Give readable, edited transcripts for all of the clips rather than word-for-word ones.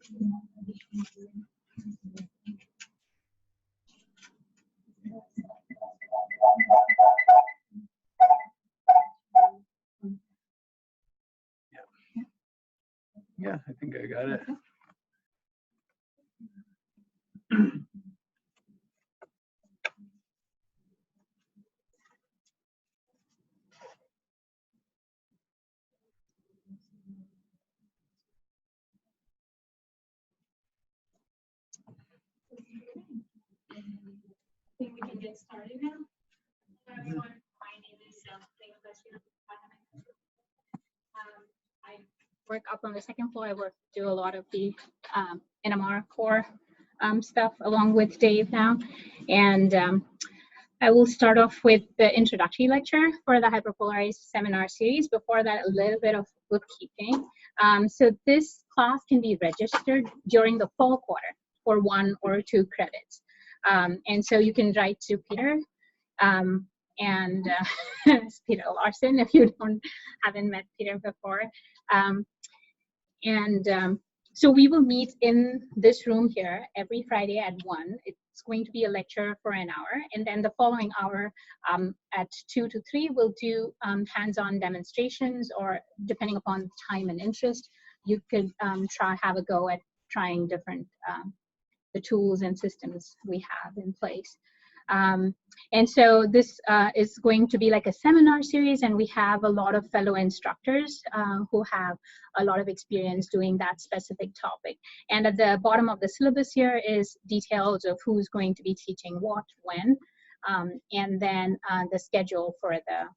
Yeah, I think I got it. I think we can get started now. Hello everyone, my name is Renuka. I work up on the second floor. I do a lot of the NMR core stuff along with Dave now. And I will start off with the introductory lecture for the hyperpolarized seminar series. Before that, a little bit of bookkeeping. So this class can be registered during the fall quarter for 1 or 2 credits. And so you can write to Peter and Peter Larson if you haven't met Peter before. So we will meet in this room here every Friday at 1. It's going to be a lecture for an hour, and then the following hour at 2 to 3 we'll do hands-on demonstrations, or depending upon time and interest, you could have a go at trying different the tools and systems we have in place. And so this is going to be like a seminar series, and we have a lot of fellow instructors who have a lot of experience doing that specific topic. And at the bottom of the syllabus here is details of who's going to be teaching what, when, and then the schedule for the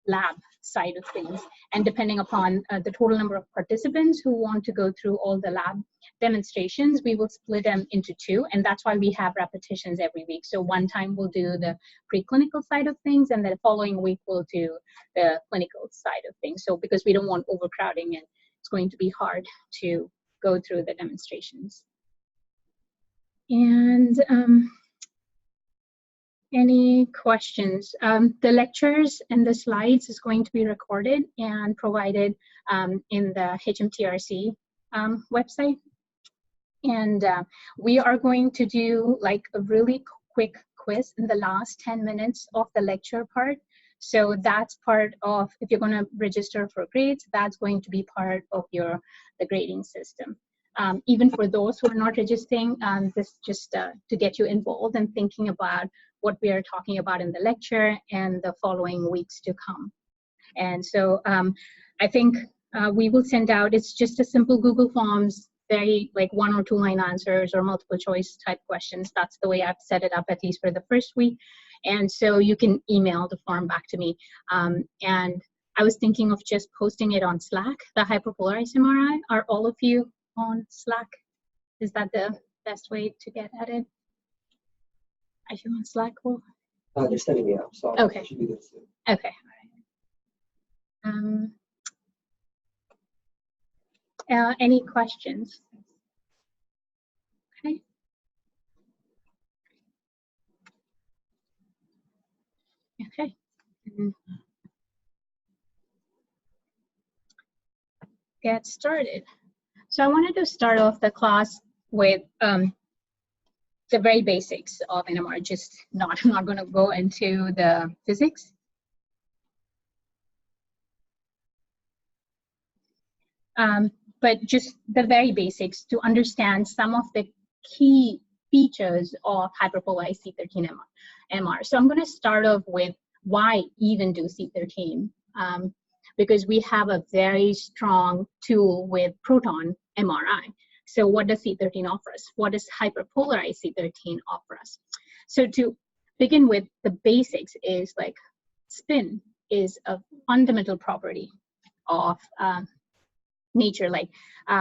lab side of things. And depending upon the total number of participants who want to go through all the lab demonstrations, we will split them into 2, and that's why we have repetitions every week. So one time we'll do the preclinical side of things, and then the following week we'll do the clinical side of things. So because we don't want overcrowding, and it's going to be hard to go through the demonstrations. And any questions? The lectures and the slides is going to be recorded and provided in the HMTRC website. And we are going to do like a really quick quiz in the last 10 minutes of the lecture part. So that's part of, if you're going to register for grades, that's going to be part of the grading system. Even for those who are not registering, this just to get you involved and thinking about what we are talking about in the lecture and the following weeks to come. And so I think we will send out, it's just a simple Google Forms, very like 1 or 2 line answers or multiple choice type questions. That's the way I've set it up, at least for the first week. And so you can email the form back to me. And I was thinking of just posting it on Slack, the hyperpolarized MRI. Are all of you on Slack? Is that the best way to get at it? Are you on Slack? Well, they're setting me up, so okay. I should be good soon. Okay. Any questions? Okay. Okay. Get started. So I wanted to start off the class with the very basics of NMR. I'm not going to go into the physics. But just the very basics to understand some of the key features of hyperpolarized C13MR. So I'm going to start off with why even do C13, because we have a very strong tool with Proton MRI. So what does C13 offer us? What does hyperpolarized C13 offer us? So to begin with, the basics is like spin is a fundamental property of nature. Like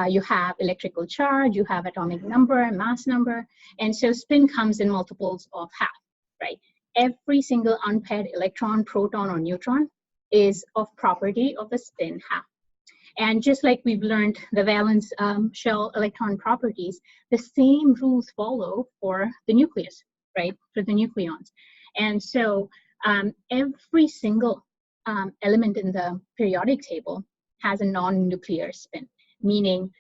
you have electrical charge, you have atomic number, mass number, and so spin comes in multiples of half, right? Every single unpaired electron, proton, or neutron is of property of a spin half. And just like we've learned the valence shell electron properties, the same rules follow for the nucleus, right? For the nucleons. And so every single element in the periodic table has a non-nuclear spin, meaning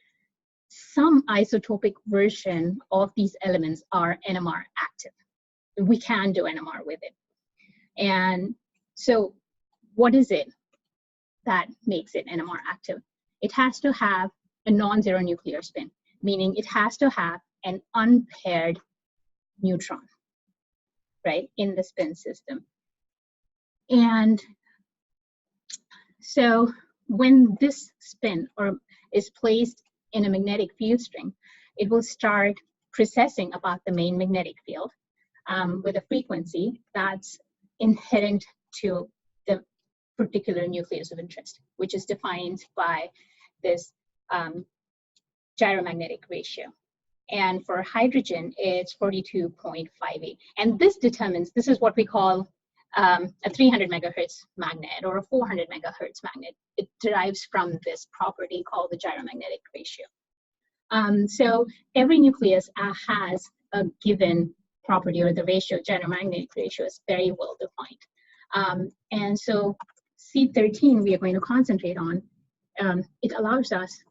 some non-isotopic version of these elements are NMR active. We can do NMR with it. And so what is it that makes it NMR active? It has to have a non-zero nuclear spin, meaning it has to have an unpaired neutron, right, in the spin system. And so when this spin is placed in a magnetic field string, it will start precessing about the main magnetic field with a frequency that's inherent to the particular nucleus of interest, which is defined by this gyromagnetic ratio. And for hydrogen, it's 42.58. And this is what we call a 300 megahertz magnet or a 400 megahertz magnet. It derives from this property called the gyromagnetic ratio. So every nucleus has a given property, or the ratio, gyromagnetic ratio, is very well defined. And so C13 we are going to concentrate on. It allows us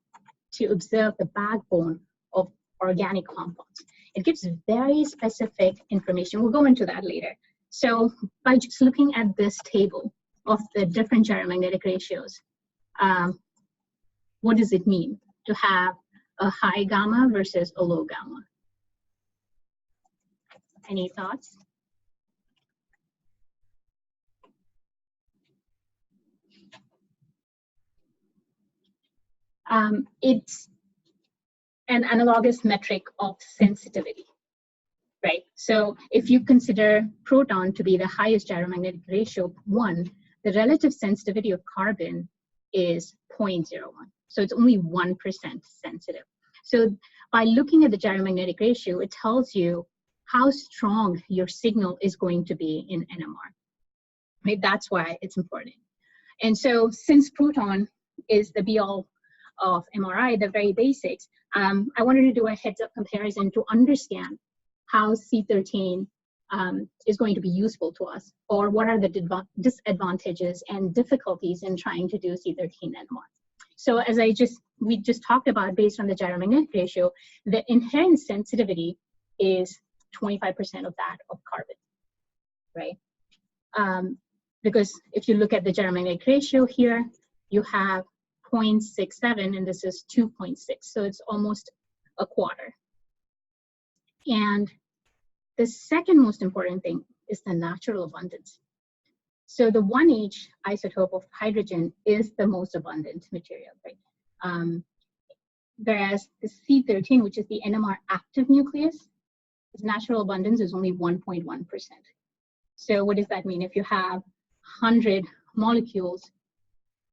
to observe the backbone of organic compounds. It gives very specific information. We'll go into that later. So by just looking at this table of the different gyromagnetic ratios, what does it mean to have a high gamma versus a low gamma? Any thoughts? It's an analogous metric of sensitivity, right? So if you consider proton to be the highest gyromagnetic ratio, 1, the relative sensitivity of carbon is 0.01. So it's only 1% sensitive. So by looking at the gyromagnetic ratio, it tells you how strong your signal is going to be in NMR, right? That's why it's important. And so since proton is the be-all of MRI, the very basics, I wanted to do a heads-up comparison to understand how C13 is going to be useful to us, or what are the disadvantages and difficulties in trying to do C13 NMR. So as we just talked about, based on the gyromagnetic ratio, the inherent sensitivity is 25% of that of carbon, right? Because if you look at the gyromagnetic ratio here, you have 0.67 and this is 2.6, so it's almost a quarter. And the second most important thing is the natural abundance. So the 1H isotope of hydrogen is the most abundant material, right? Whereas the C13, which is the NMR active nucleus, its natural abundance is only 1.1%. So what does that mean? If you have 100 molecules,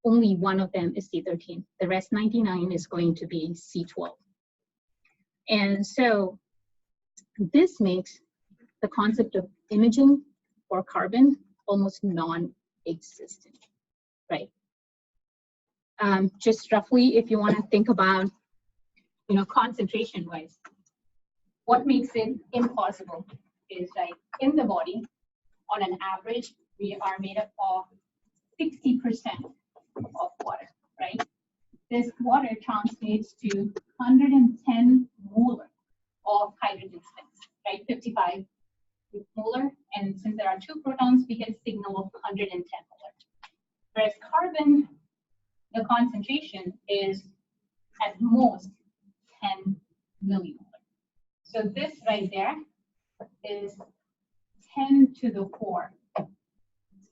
only one of them is C13. The rest 99 is going to be C12. And so this makes the concept of imaging for carbon almost non-existent, right? Just roughly, if you want to think about, concentration-wise, what makes it impossible is, like, in the body, on an average, we are made up of 60% of water, right? This water translates to 110 molar of hydrogen spins, right? 55 molar, and since there are 2 protons, we get a signal of 110 molar. Whereas carbon, the concentration is at most 10 millimolar. So this right there is 10 to the 4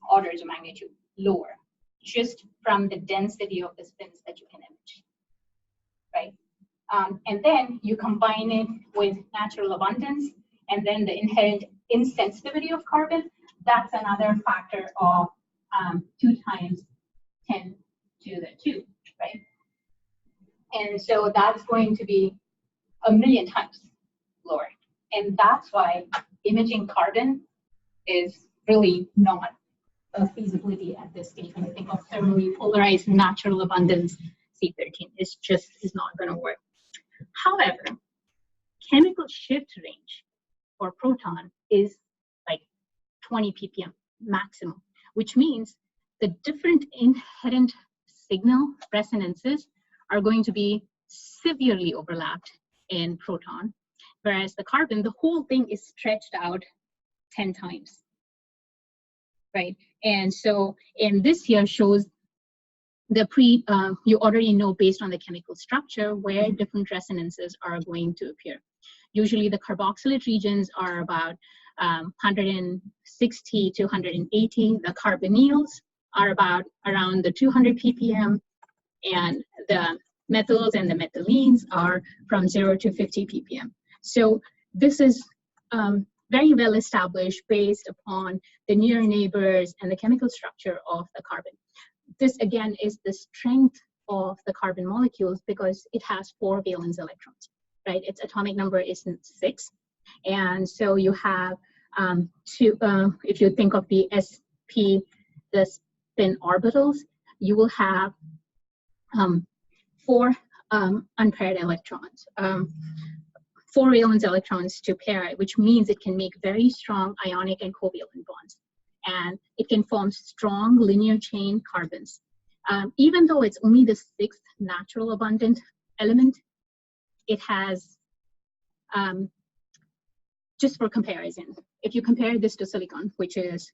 orders of magnitude lower, just from the density of the spins that you can image, right? And then you combine it with natural abundance, and then the inherent insensitivity of carbon, that's another factor of 2 times 10 to the 2, right? And so that's going to be 1,000,000 times lower. And that's why imaging carbon is really not a feasibility at this stage. When you think of thermally polarized natural abundance, C13 is not going to work. However, chemical shift range for proton is like 20 ppm maximum, which means the different inherent signal resonances are going to be severely overlapped in proton, whereas the carbon, the whole thing is stretched out 10 times, right? And so, and this here shows the you already know based on the chemical structure where different resonances are going to appear. Usually the carboxylate regions are about 160 to 180. The carbonyls are about around the 200 ppm, and the methyls and the methylenes are from 0 to 50 ppm. So this is very well established based upon the near neighbors and the chemical structure of the carbon. This again is the strength of the carbon molecules because it has 4 valence electrons, right? Its atomic number is 6. And so you have if you think of the sp, the spin orbitals, you will have 4 unpaired electrons, 4 valence electrons to pair it, which means it can make very strong ionic and covalent bonds. And it can form strong linear chain carbons. Even though it's only the 6th natural abundant element, it has, just for comparison, if you compare this to silicon, which is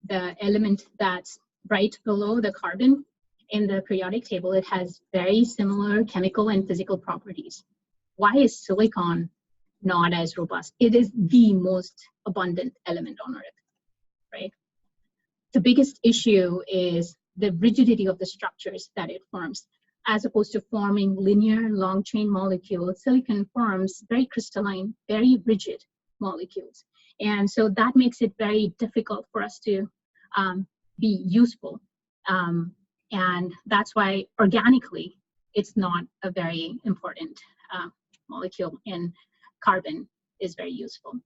the element that's right below the carbon in the periodic table, it has very similar chemical and physical properties. Why is silicon not as robust? It is the most abundant element on Earth, right? The biggest issue is the rigidity of the structures that it forms. As opposed to forming linear long chain molecules, silicon forms very crystalline, very rigid molecules. And so that makes it very difficult for us to be useful. And that's why organically, it's not a very important molecule, and carbon is very useful.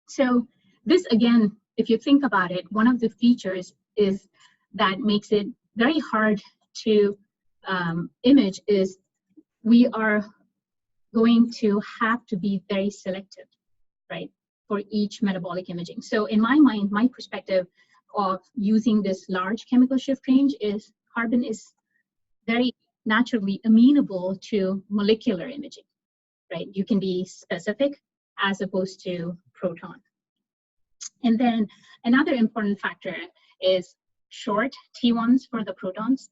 So this again, if you think about it, one of the features is that makes it very hard to image is we are going to have to be very selective, right, for each metabolic imaging. So in my mind, my perspective of using this large chemical shift range is carbon is very naturally amenable to molecular imaging, right? You can be specific as opposed to proton. And then another important factor is short T1s for the protons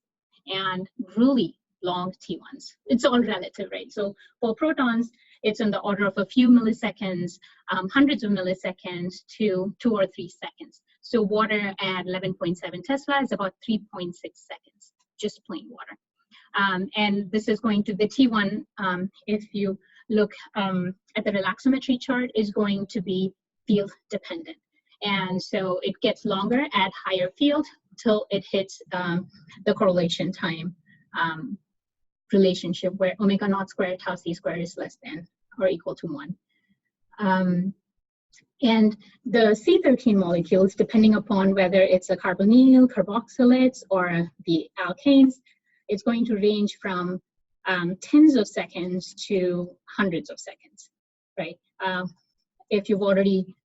and really long T1s. It's all relative, right? So for protons, it's in the order of a few milliseconds, hundreds of milliseconds to 2 or 3 seconds. So water at 11.7 Tesla is about 3.6 seconds, just plain water. And this is going to, the T1, if you look at the relaxometry chart, is going to be field dependent. And so it gets longer at higher field till it hits the correlation time relationship where omega naught squared tau c squared is less than or equal to 1. And the C13 molecules, depending upon whether it's a carbonyl, carboxylates, or the alkanes, it's going to range from tens of seconds to hundreds of seconds, right? If you've already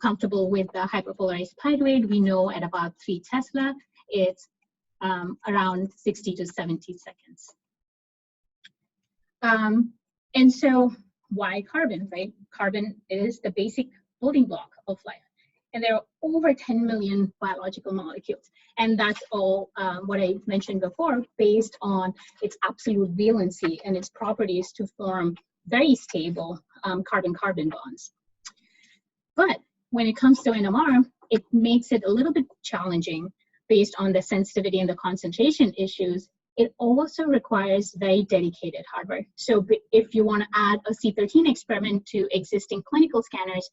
comfortable with the hyperpolarized pyruvate, we know at about 3 Tesla, it's around 60 to 70 seconds. And so why carbon, right? Carbon is the basic building block of life. And there are over 10 million biological molecules. And that's all what I mentioned before, based on its absolute valency and its properties to form very stable carbon-carbon bonds. But when it comes to NMR, it makes it a little bit challenging based on the sensitivity and the concentration issues. It also requires very dedicated hardware. So if you want to add a C13 experiment to existing clinical scanners,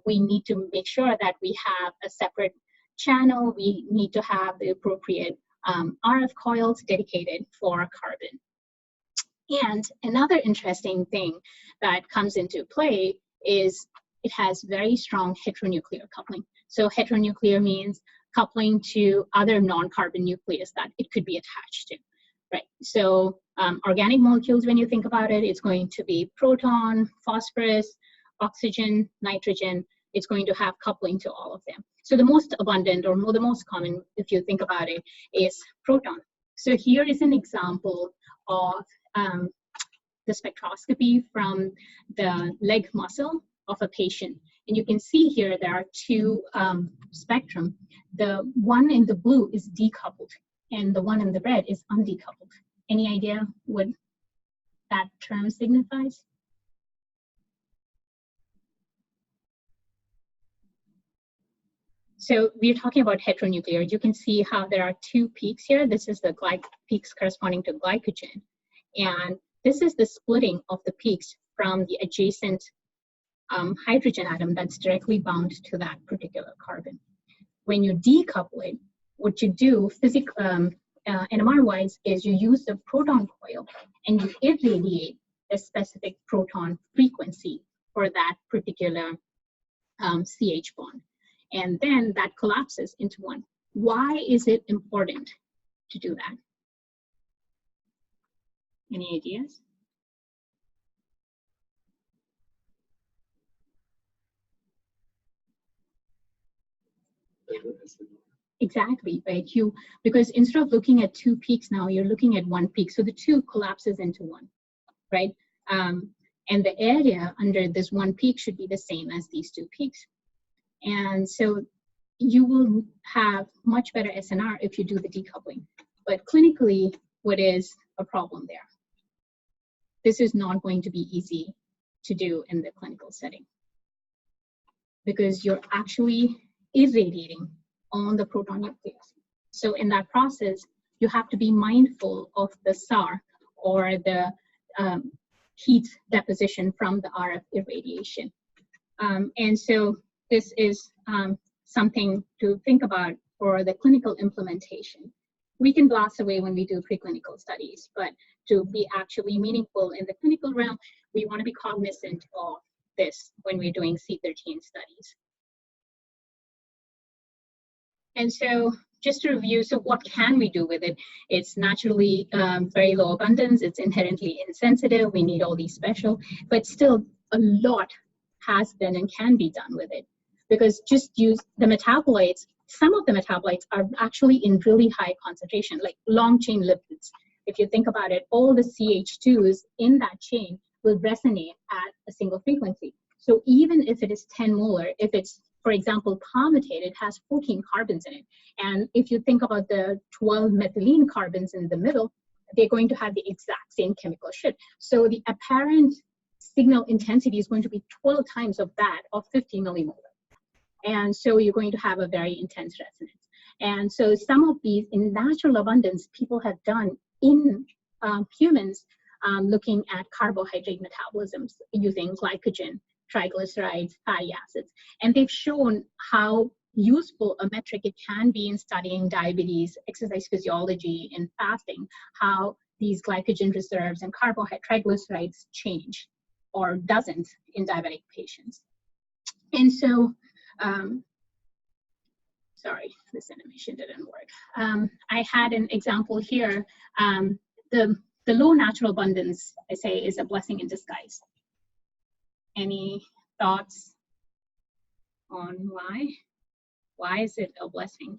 we need to make sure that we have a separate channel. We need to have the appropriate RF coils dedicated for carbon. And another interesting thing that comes into play is it has very strong heteronuclear coupling. So heteronuclear means coupling to other non-carbon nucleus that it could be attached to, right? So organic molecules, when you think about it, it's going to be proton, phosphorus, oxygen, nitrogen. It's going to have coupling to all of them. So the most abundant, or the most common, if you think about it, is proton. So here is an example of the spectroscopy from the leg muscle of a patient. And you can see here there are two spectrum. The one in the blue is decoupled, and the one in the red is undecoupled. Any idea what that term signifies? So we're talking about heteronuclear. You can see how there are two peaks here. This is the peaks corresponding to glycogen. And this is the splitting of the peaks from the adjacent hydrogen atom that's directly bound to that particular carbon. When you decouple it, what you do NMR-wise is you use the proton coil and you irradiate a specific proton frequency for that particular CH bond. And then that collapses into one. Why is it important to do that? Any ideas? Exactly, right? Because instead of looking at two peaks now, you're looking at one peak. So the two collapses into one, right? And the area under this one peak should be the same as these two peaks. And so you will have much better SNR if you do the decoupling. But clinically, what is a problem there? This is not going to be easy to do in the clinical setting because you're actually irradiating on the proton nucleus. So in that process, you have to be mindful of the SAR, or the heat deposition from the RF irradiation. And so this is something to think about for the clinical implementation. We can blast away when we do preclinical studies, but to be actually meaningful in the clinical realm, we want to be cognizant of this when we're doing C13 studies. And so just to review, so what can we do with it? It's naturally very low abundance. It's inherently insensitive. We need all these special, but still a lot has been and can be done with it. Because just use the metabolites, some of the metabolites are actually in really high concentration, like long chain lipids. If you think about it, all the CH2s in that chain will resonate at a single frequency. So even if it is 10 molar, if it's, for example, palmitate, it has 14 carbons in it. And if you think about the 12 methylene carbons in the middle, they're going to have the exact same chemical shift. So the apparent signal intensity is going to be 12 times of that of 50 millimolar. And so you're going to have a very intense resonance. And so some of these in natural abundance people have done in humans looking at carbohydrate metabolisms using glycogen, triglycerides, fatty acids. And they've shown how useful a metric it can be in studying diabetes, exercise physiology, and fasting, how these glycogen reserves and carbohydrate triglycerides change or doesn't in diabetic patients. And so, sorry, this animation didn't work. I had an example here. The low natural abundance, I say, is a blessing in disguise. Any thoughts on why? Why is it a blessing?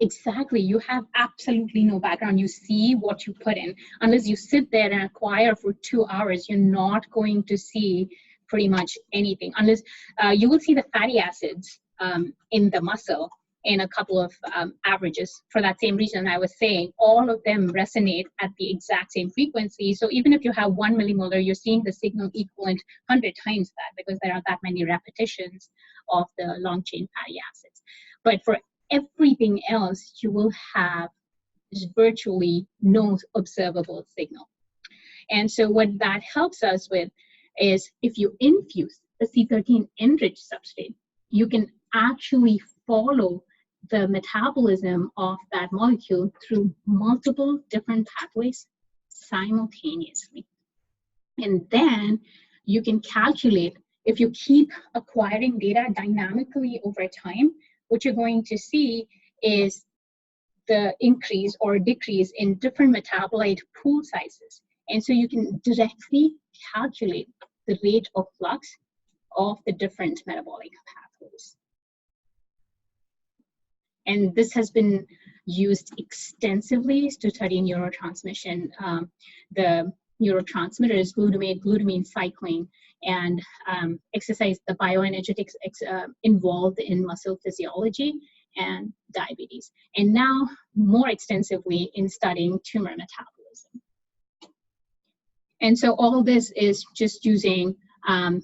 Exactly, you have absolutely no background. You see what you put in. Unless you sit there and acquire for 2 hours, you're not going to see pretty much anything. Unless you will see the fatty acids in the muscle in a couple of averages. For that same reason I was saying, all of them resonate at the exact same frequency. So even if you have 1 millimolar, you're seeing the signal equivalent 100 times that, because there are that many repetitions of the long chain fatty acids. But for everything else, you will have virtually no observable signal. And so what that helps us with is if you infuse the C13 enriched substrate, you can actually follow the metabolism of that molecule through multiple different pathways simultaneously. And then you can calculate, if you keep acquiring data dynamically over time, what you're going to see is the increase or decrease in different metabolite pool sizes. And so you can directly calculate the rate of flux of the different metabolic pathways. And this has been used extensively to study neurotransmission. The neurotransmitters, glutamine cycling, and exercise, the bioenergetics involved in muscle physiology and diabetes. And now more extensively in studying tumor metabolism. And so all this is just using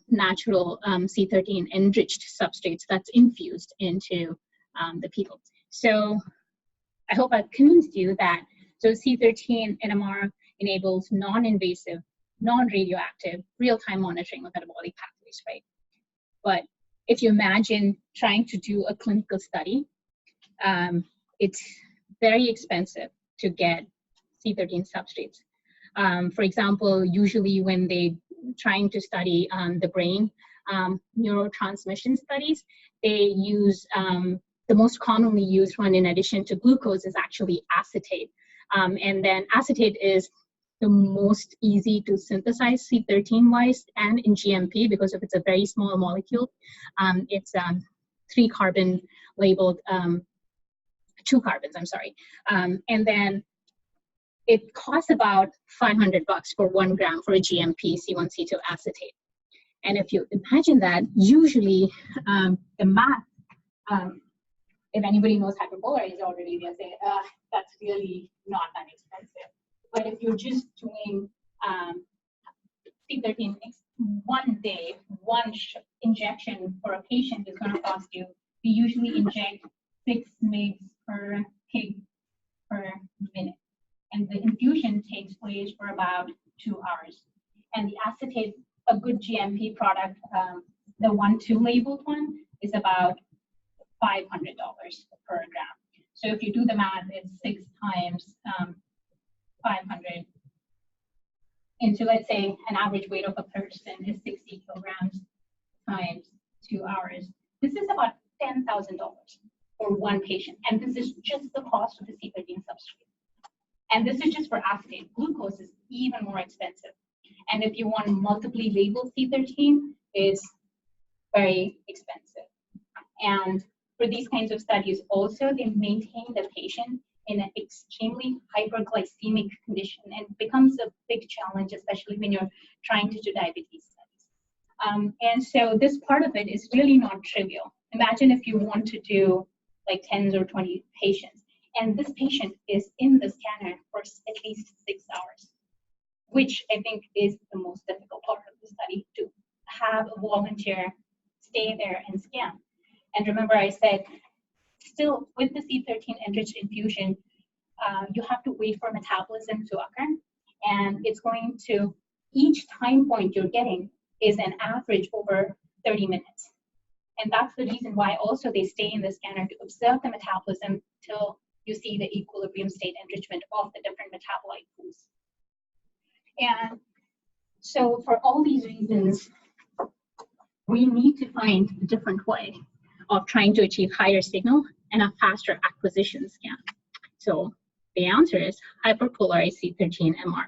natural C13 enriched substrates that's infused into the people. So I hope I've convinced you that so C13 NMR enables non-invasive, non-radioactive, real-time monitoring of metabolic pathways, right? But if you imagine trying to do a clinical study, it's very expensive to get C13 substrates. For example, usually when they trying to study the brain neurotransmission studies, they use the most commonly used one in addition to glucose is actually acetate. And then acetate is the most easy to synthesize C13 wise and in GMP because of it's a very small molecule. It's 3 carbon labeled, 2 carbons, I'm sorry. And then it costs about $500 for 1 gram for a GMP C1C2 acetate. And if you imagine that, usually the math, if anybody knows hyperpolarized already, they'll say, that's really not that expensive. But if you're just doing C13 one day, one injection for a patient is going to cost you, we usually inject 6 mg per kg per minute. And the infusion takes place for about 2 hours. And the acetate, a good GMP product, the 1-2 labeled one, is about $500 per gram. So if you do the math, it's 6 times 500 into, let's say, an average weight of a person is 60 kilograms times 2 hours. This is about $10,000 for one patient. And this is just the cost of the C13 substrate. And this is just for acetate. Glucose is even more expensive. And if you want multiply labeled C13, it's very expensive. And for these kinds of studies also, they maintain the patient in an extremely hyperglycemic condition, and it becomes a big challenge, especially when you're trying to do diabetes studies. And so this part of it is really not trivial. Imagine if you want to do like 10 or 20 patients, and this patient is in the scanner for at least 6 hours, which I think is the most difficult part of the study, to have a volunteer stay there and scan. And remember I said, still with the C13 enriched infusion, you have to wait for metabolism to occur. And it's going to, each time point you're getting is an average over 30 minutes. And that's the reason why also they stay in the scanner to observe the metabolism till you see the equilibrium state enrichment of the different metabolite pools. And so for all these reasons, we need to find a different way of trying to achieve higher signal and a faster acquisition scan. So the answer is hyperpolarized C13 NMR.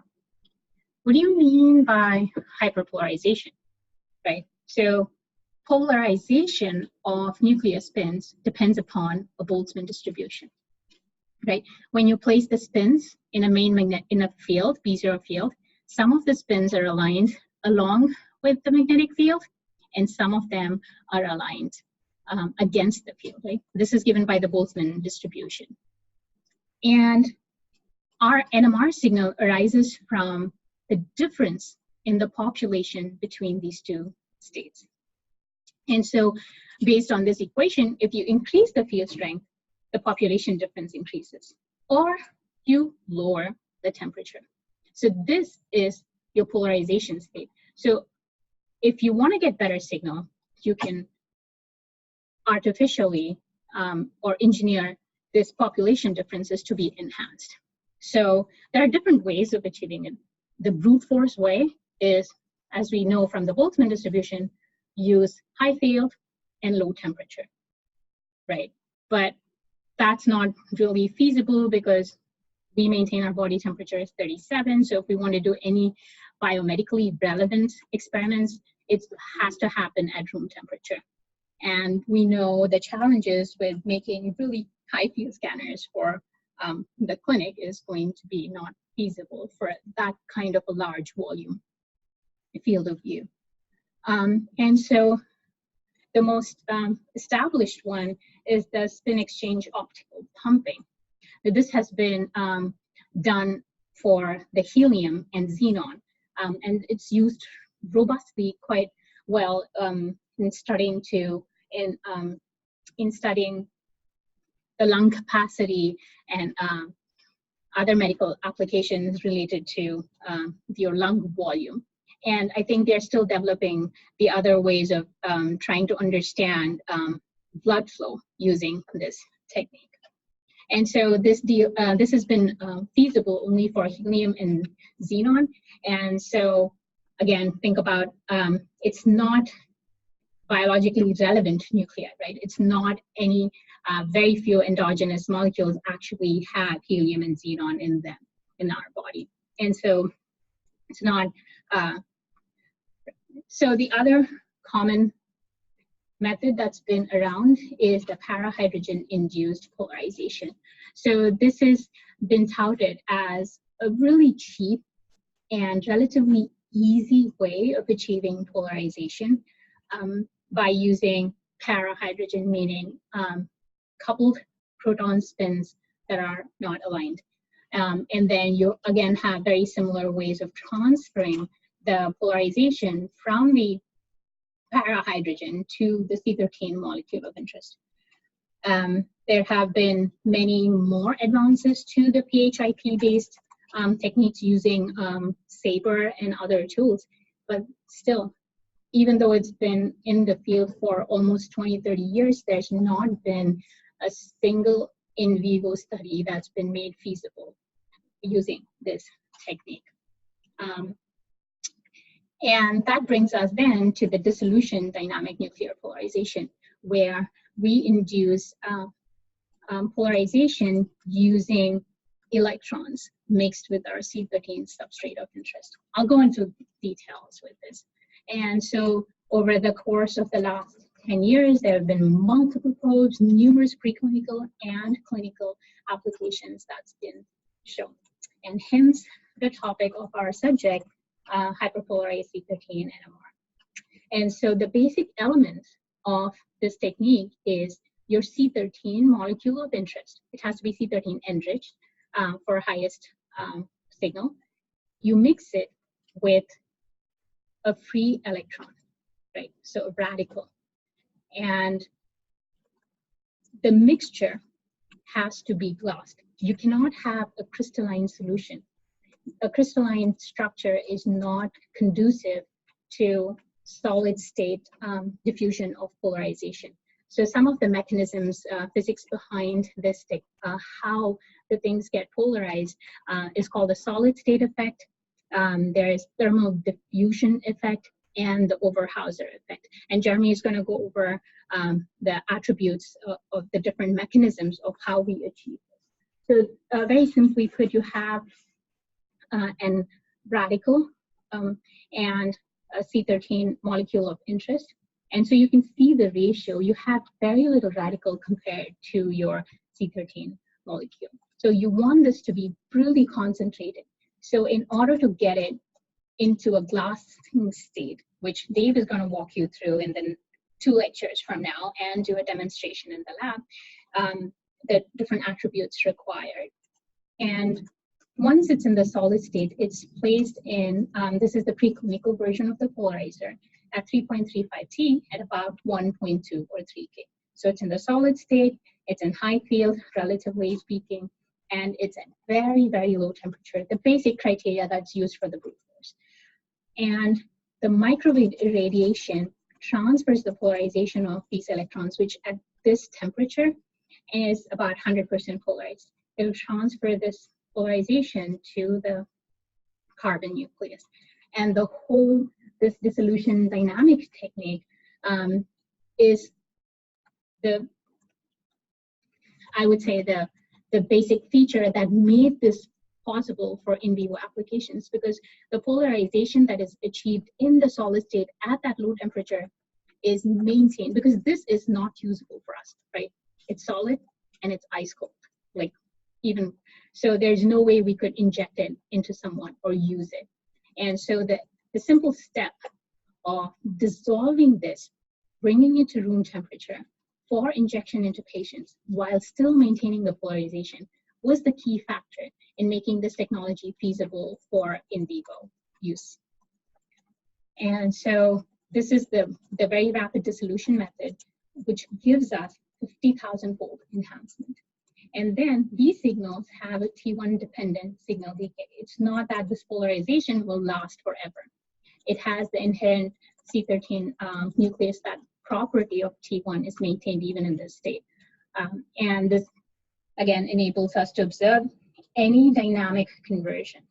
What do you mean by hyperpolarization, right? So polarization of nuclear spins depends upon a Boltzmann distribution, right? When you place the spins in a field, B0 field, some of the spins are aligned along with the magnetic field, and some of them are aligned against the field, right? This is given by the Boltzmann distribution. And our NMR signal arises from the difference in the population between these two states. And so based on this equation, if you increase the field strength, the population difference increases, or you lower the temperature. So this is your polarization state. So if you want to get better signal, you can artificially or engineer this population differences to be enhanced. So there are different ways of achieving it. The brute force way is, as we know from the Boltzmann distribution, use high field and low temperature, right? But that's not really feasible because we maintain our body temperature as 37. So if we want to do any biomedically relevant experiments, it has to happen at room temperature. And we know the challenges with making really high field scanners for the clinic is going to be not feasible for that kind of a large volume field of view. And so the most established one is the spin exchange optical pumping. This has been done for the helium and xenon, and it's used robustly quite well in studying the lung capacity and other medical applications related to your lung volume. And I think they're still developing the other ways of trying to understand blood flow using this technique. And so this has been feasible only for helium and xenon. And so again, think about it's not biologically relevant nuclei, right? It's not any, very few endogenous molecules actually have helium and xenon in them, in our body. And so it's not, so the other common method that's been around is the parahydrogen-induced polarization. So this has been touted as a really cheap and relatively easy way of achieving polarization by using parahydrogen, meaning coupled proton spins that are not aligned. And then you again have very similar ways of transferring the polarization from the parahydrogen to the C13 molecule of interest. There have been many more advances to the PHIP-based techniques using SABRE and other tools, but still, even though it's been in the field for almost 20, 30 years, there's not been a single in vivo study that's been made feasible using this technique. And that brings us then to the dissolution dynamic nuclear polarization, where we induce polarization using electrons mixed with our C13 substrate of interest. I'll go into details with this. And so over the course of the last 10 years, there have been multiple probes, numerous preclinical and clinical applications that's been shown. And hence the topic of our subject, hyperpolarized C13 NMR. And so the basic element of this technique is your C13 molecule of interest. It has to be C13 enriched for highest signal. You mix it with a free electron, right? So a radical. And the mixture has to be glossed. You cannot have a crystalline solution. A crystalline structure is not conducive to solid state diffusion of polarization. So some of the mechanisms, physics behind this, how the things get polarized is called the solid state effect. There is thermal diffusion effect and the Overhauser effect. And Jeremy is going to go over the attributes of the different mechanisms of how we achieve this. So very simply put, you have an radical and a C13 molecule of interest. And so you can see the ratio. You have very little radical compared to your C13 molecule. So you want this to be really concentrated. So in order to get it into a glassing state, which Dave is going to walk you through in the 2 lectures from now and do a demonstration in the lab, the different attributes required. And once it's in the solid state, it's placed in, this is the preclinical version of the polarizer, at 3.35 T at about 1.2 or 3 K. So it's in the solid state, it's in high field, relatively speaking, and it's at very, very low temperature, the basic criteria that's used for the brute force. And the microwave irradiation transfers the polarization of these electrons, which at this temperature is about 100% polarized. It will transfer this polarization to the carbon nucleus. And the whole, this dissolution dynamics technique is the, I would say, the basic feature that made this possible for in vivo applications, because the polarization that is achieved in the solid state at that low temperature is maintained, because this is not usable for us, right? It's solid and it's ice cold. Like, even. So there's no way we could inject it into someone or use it. And so the simple step of dissolving this, bringing it to room temperature for injection into patients while still maintaining the polarization was the key factor in making this technology feasible for in vivo use. And so this is the very rapid dissolution method, which gives us 50,000-fold enhancement. And then these signals have a T1 dependent signal decay. It's not that this polarization will last forever. It has the inherent C13 nucleus, that property of T1 is maintained even in this state. And this, again, enables us to observe any dynamic conversion.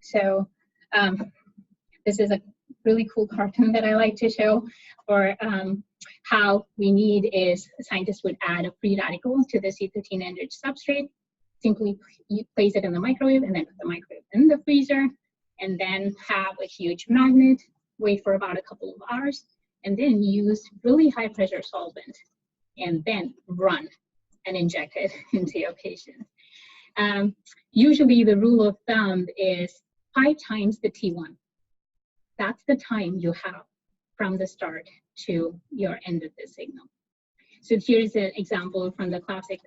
So this is a really cool cartoon that I like to show for how we need is scientists would add a free radical to the C13 enriched substrate, simply place it in the microwave and then put the microwave in the freezer, and then have a huge magnet, wait for about a couple of hours, and then use really high pressure solvent, and then run and inject it into your patient. Usually the rule of thumb is 5 times the T1. That's the time you have from the start to your end of the signal. So here's an example from the classic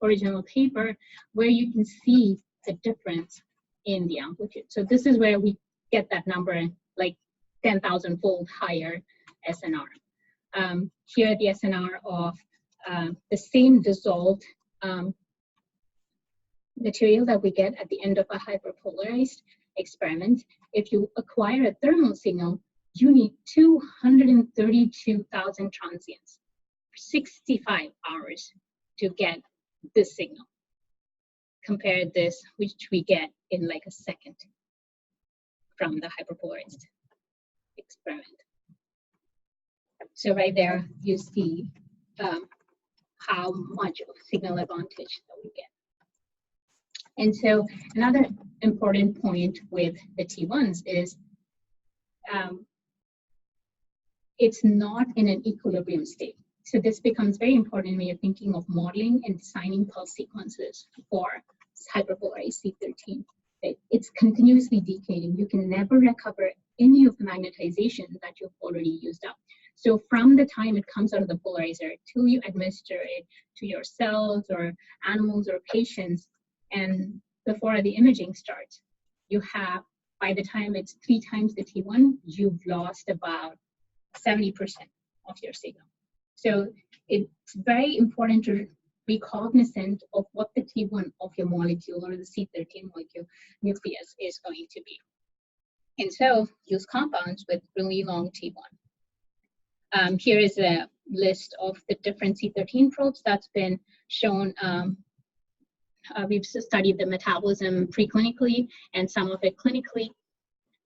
original paper where you can see the difference in the amplitude. So this is where we get that number, like 10,000-fold higher SNR. Here the SNR of the same dissolved material that we get at the end of a hyperpolarized experiment. If you acquire a thermal signal, you need 232,000 transients for 65 hours to get this signal. Compare this, which we get in like a second from the hyperpolarized experiment. So right there, you see how much of signal advantage that we get. And so another important point with the T1s is it's not in an equilibrium state. So this becomes very important when you're thinking of modeling and designing pulse sequences for hyperpolarized C13. It's continuously decaying. You can never recover any of the magnetization that you've already used up. So from the time it comes out of the polarizer till you administer it to your cells or animals or patients, and before the imaging starts, you have, by the time it's 3 times the T1, you've lost about 70% of your signal. So it's very important to be cognizant of what the T1 of your molecule or the C13 molecule nucleus is going to be. And so use compounds with really long T1. Here is a list of the different C13 probes that's been shown. We've studied the metabolism preclinically and some of it clinically.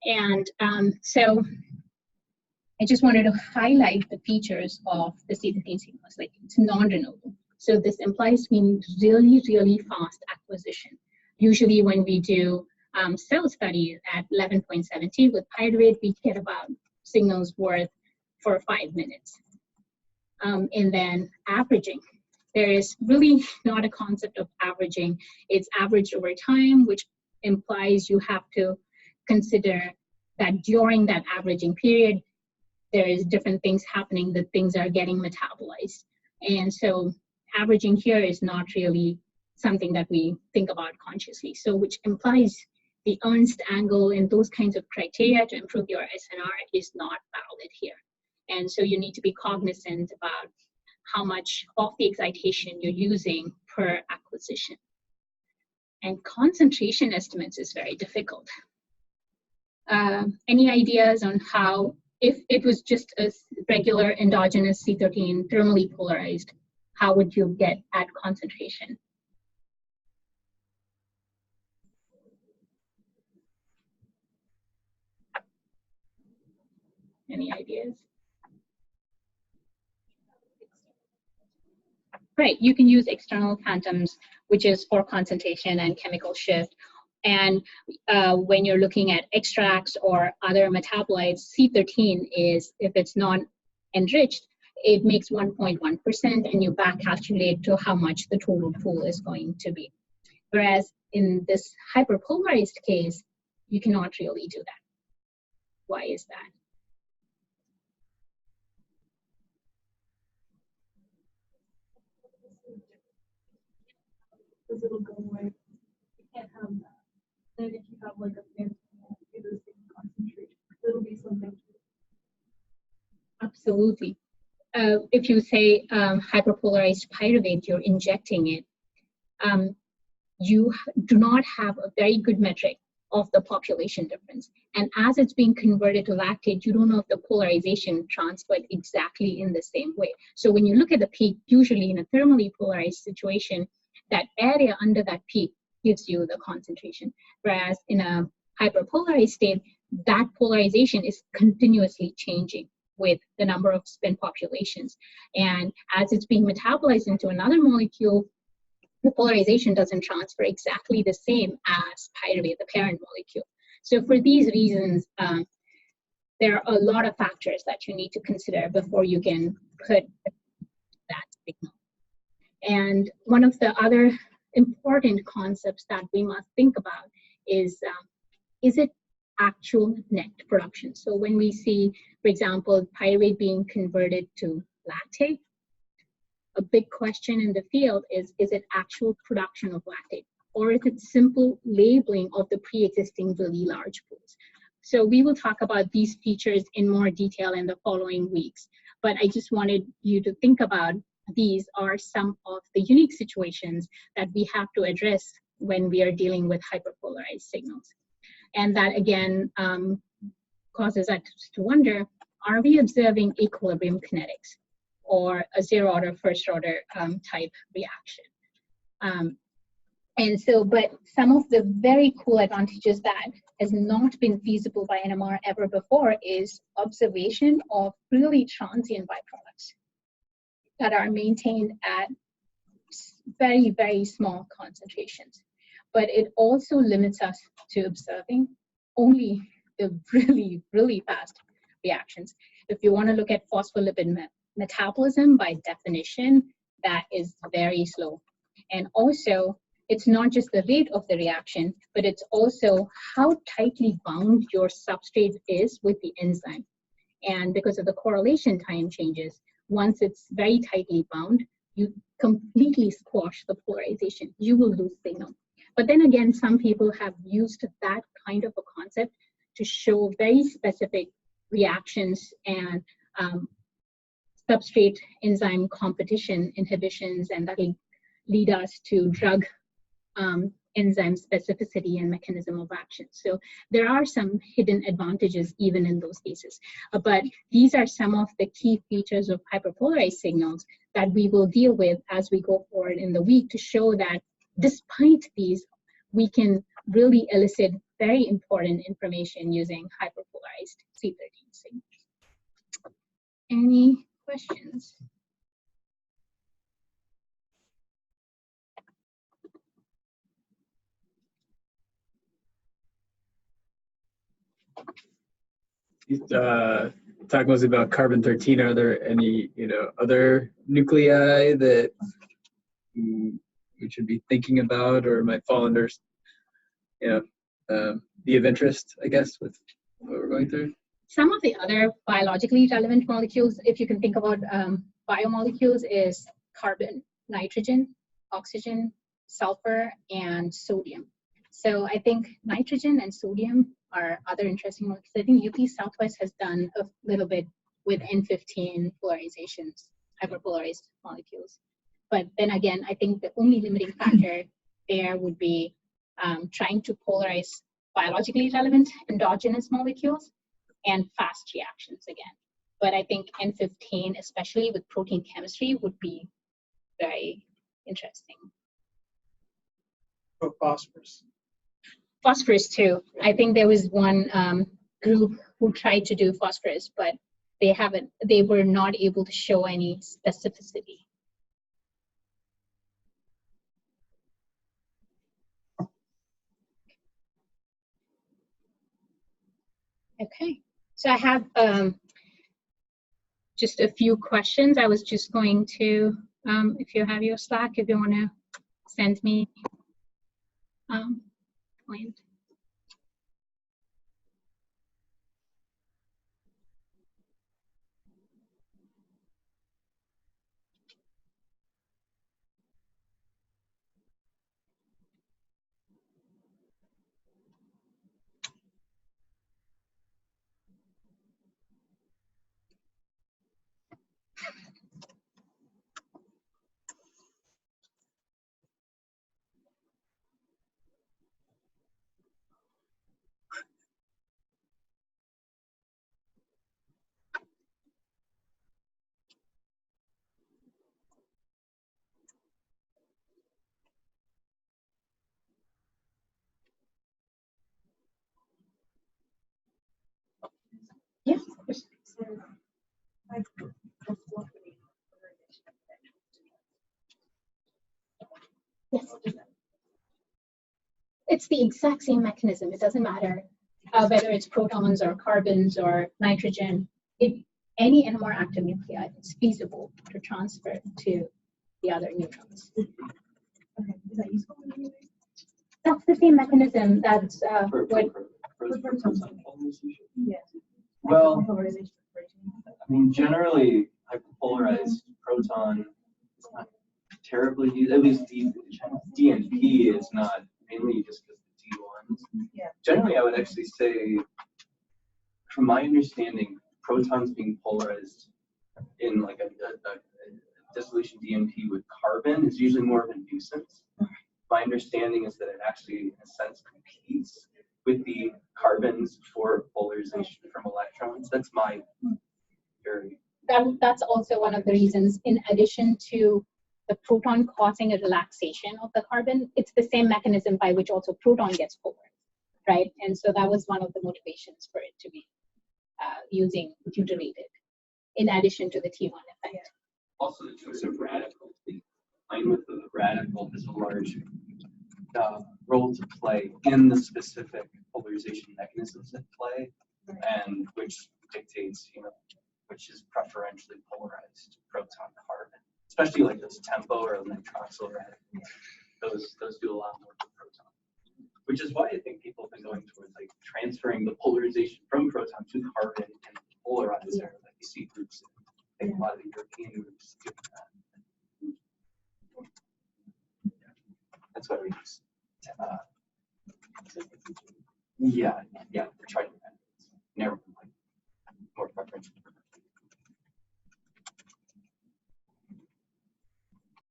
And so I just wanted to highlight the features of the C13 sequence, like it's non-renewable. So this implies we need really, really fast acquisition. Usually when we do cell studies at 11.70 with pyruvate, we get about signals worth for 5 minutes. And then averaging. There is really not a concept of averaging. It's averaged over time, which implies you have to consider that during that averaging period, there is different things happening, that things are getting metabolized. And so averaging here is not really something that we think about consciously. So which implies the Ernst angle and those kinds of criteria to improve your SNR is not valid here. And so you need to be cognizant about how much of the excitation you're using per acquisition. And concentration estimates is very difficult. Any ideas on how, if it was just a regular endogenous C13 thermally polarized, how would you get at concentration? Any ideas? Right, you can use external phantoms, which is for concentration and chemical shift. And when you're looking at extracts or other metabolites, C13 is, if it's non-enriched, it makes 1.1%, and you back calculate to how much the total pool is going to be. Whereas in this hyperpolarized case, you cannot really do that. Why is that? Because it'll go away. You can't have that. Then if you have like a fancy, it'll be the same concentration. It'll be something. Absolutely. If you say hyperpolarized pyruvate, you're injecting it, you do not have a very good metric of the population difference. And as it's being converted to lactate, you don't know if the polarization transferred exactly in the same way. So when you look at the peak, usually in a thermally polarized situation, that area under that peak gives you the concentration. Whereas in a hyperpolarized state, that polarization is continuously changing with the number of spin populations. And as it's being metabolized into another molecule, the polarization doesn't transfer exactly the same as pyruvate, the parent molecule. So for these reasons, there are a lot of factors that you need to consider before you can put that signal. And one of the other important concepts that we must think about is it actual net production? So when we see, for example, pyruvate being converted to lactate, a big question in the field is it actual production of lactate, or is it simple labeling of the pre-existing really large pools? So we will talk about these features in more detail in the following weeks, but I just wanted you to think about these are some of the unique situations that we have to address when we are dealing with hyperpolarized signals. And that again causes us to wonder, are we observing equilibrium kinetics or a zero order, first order type reaction? And so, but some of the very cool advantages that has not been feasible by NMR ever before is observation of really transient byproducts that are maintained at very, very small concentrations. But it also limits us to observing only the really, really fast reactions. If you want to look at phospholipid metabolism, by definition, that is very slow. And also, it's not just the rate of the reaction, but it's also how tightly bound your substrate is with the enzyme. And because of the correlation time changes, once it's very tightly bound, you completely squash the polarization. You will lose signal. But then again, some people have used that kind of a concept to show very specific reactions and substrate enzyme competition inhibitions, and that will lead us to drug enzyme specificity and mechanism of action. So there are some hidden advantages even in those cases. But these are some of the key features of hyperpolarized signals that we will deal with as we go forward in the week to show that despite these, we can really elicit very important information using hyperpolarized C13 signals. Any questions? Talk mostly about carbon-13. Are there any, other nuclei that we should be thinking about or might fall under, be of interest, I guess, with what we're going through? Some of the other biologically relevant molecules, if you can think about biomolecules, is carbon, nitrogen, oxygen, sulfur, and sodium. So I think nitrogen and sodium are other interesting molecules. I think UP Southwest has done a little bit with N15 polarizations, hyperpolarized molecules. But then again, I think the only limiting factor there would be trying to polarize biologically relevant endogenous molecules and fast reactions again. But I think N15, especially with protein chemistry, would be very interesting. For phosphorus. Phosphorus too. I think there was one group who tried to do phosphorus, but they were not able to show any specificity. Okay, so I have just a few questions. I was just going to, if you have your Slack, if you want to send me point. Yes. Yes. It's the exact same mechanism. It doesn't matter whether it's protons or carbons or nitrogen. If any NMR active nuclei, it's feasible to transfer to the other neutrons. Okay, is that useful? That's the same mechanism that's Yes. Well, Polarization. I mean, generally, hyperpolarized proton is not terribly used. At least DNP is not, mainly just because the T1s. Yeah. Generally, I would actually say, from my understanding, protons being polarized in like a dissolution DNP with carbon is usually more of a nuisance. My understanding is that it actually, in a sense, competes with the carbons for polarization from electrons. That's my theory. That's also one of the reasons, in addition to the proton causing a relaxation of the carbon, it's the same mechanism by which also proton gets polarized, right? And so that was one of the motivations for it to be using deuterated, in addition to the T1 effect. Also, the choice of radical. The line with the radical has a large role to play in the specific polarization mechanisms at play, and which dictates, which is preferentially polarized proton carbon, especially like those tempo or nitroxyl radicals. Those do a lot more for proton, which is why I think people have been going towards like transferring the polarization from proton to carbon and polarizer, like you see groups. I think a lot of the European groups do that. That's what we use. Yeah, we're trying to narrow.